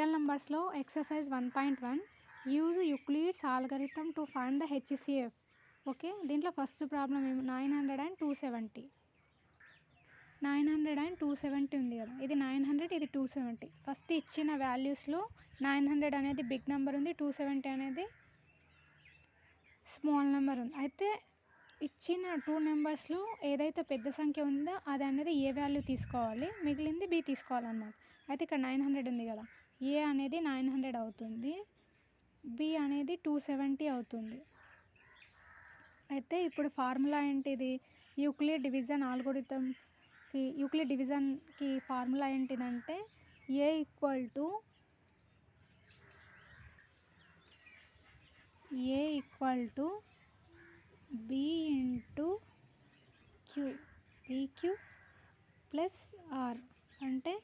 Real నెంబర్స్లో exercise 1.1 use Euclid's algorithm to find the HCF. Okay, దీంట్లో first problem 900 and 270. 900 and 270 ఉంది కదా, ఇది 900, ఇది 270. ఫస్ట్ ఇచ్చిన వాల్యూస్లో 900 అనేది బిగ్ నెంబర్ ఉంది, 270 అనేది స్మాల్ నెంబర్ ఉంది. అయితే ఇచ్చిన 2 నెంబర్స్లో ఏదైతే పెద్ద సంఖ్య ఉందో అది అనేది ఏ వాల్యూ తీసుకోవాలి, మిగిలింది బి తీసుకోవాలన్నమాట. అయితే ఇక్కడ 900 ఉంది కదా, ఏ అనేది 900 అవుతుంది, బి అనేది 270 అవుతుంది. అయితే ఇప్పుడు ఫార్ములా ఏంటిది, యూక్లిడ్ డివిజన్కి ఫార్ములా ఏంటిదంటే A equal to B into Q, PQ plus R, అంటే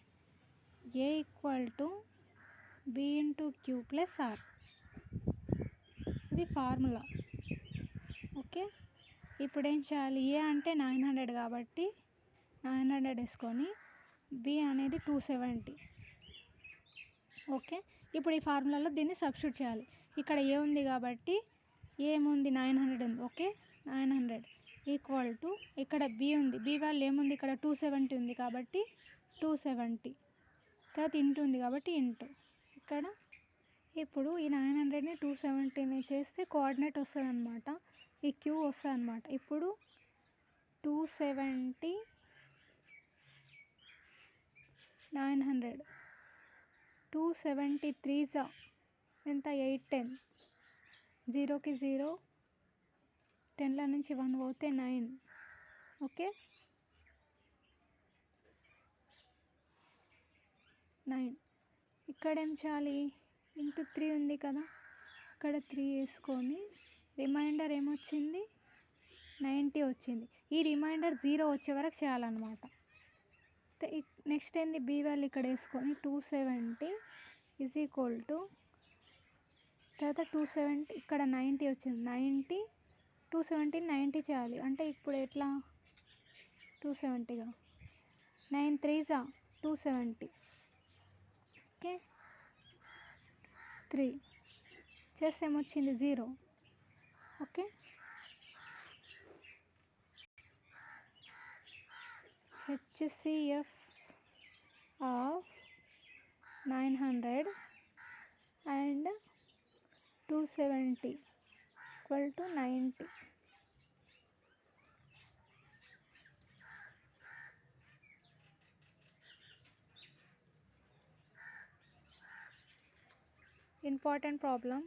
A equal to B into Q plus R, ఇది ఫార్ములా. ఓకే, ఇప్పుడు ఏం చేయాలి, ఏ అంటే 900 కాబట్టి 900 వేసుకొని బి అనేది 270. ఓకే, ఇప్పుడు ఈ ఫార్ములాలో దీన్ని సబ్స్టిట్యూట్ చేయాలి. ఇక్కడ ఏ ఉంది కాబట్టి ఏముంది 900 ఉంది. ఓకే, 900 ఈక్వల్ టు ఇక్కడ బి ఉంది, బి వాల్యూ ఏముంది ఇక్కడ 270 ఉంది కాబట్టి 270, తర్వాత ఇంటూ ఉంది కాబట్టి ఇంటూ ఇక్కడ. ఇప్పుడు ఈ 900ని 270ని చేస్తే కోఆర్డినేట్ వస్తుంది అనమాట, ఈ క్యూ వస్తుంది అనమాట. ఇప్పుడు 270 900 273 ఎంత 810, 0కి 0, 10ల నుంచి 1 పోతే 9. ఓకే, 9. ఇక్కడ ఏం చేయాలి, ఇంటూ 3 ఉంది కదా, ఇక్కడ 3 వేసుకొని రిమైండర్ ఏమొచ్చింది 90 వచ్చింది. ఈ రిమైండర్ 0 వచ్చే వరకు చేయాలన్నమాట. నెక్స్ట్ ఏంది, బి వాల్యూ ఇక్కడ వేసుకొని 270 ఈజ్ ఈక్వల్ టు, తర్వాత 270 ఇక్కడ 90 వచ్చింది, 90 270 90 చేయాలి. అంటే ఇప్పుడు ఎట్లా 270గా 9 3 270. ఓకే, 3 చేస్తే ఏమొచ్చింది 0. Okay, HCF of 900 and 270 equal to 90. Important problem.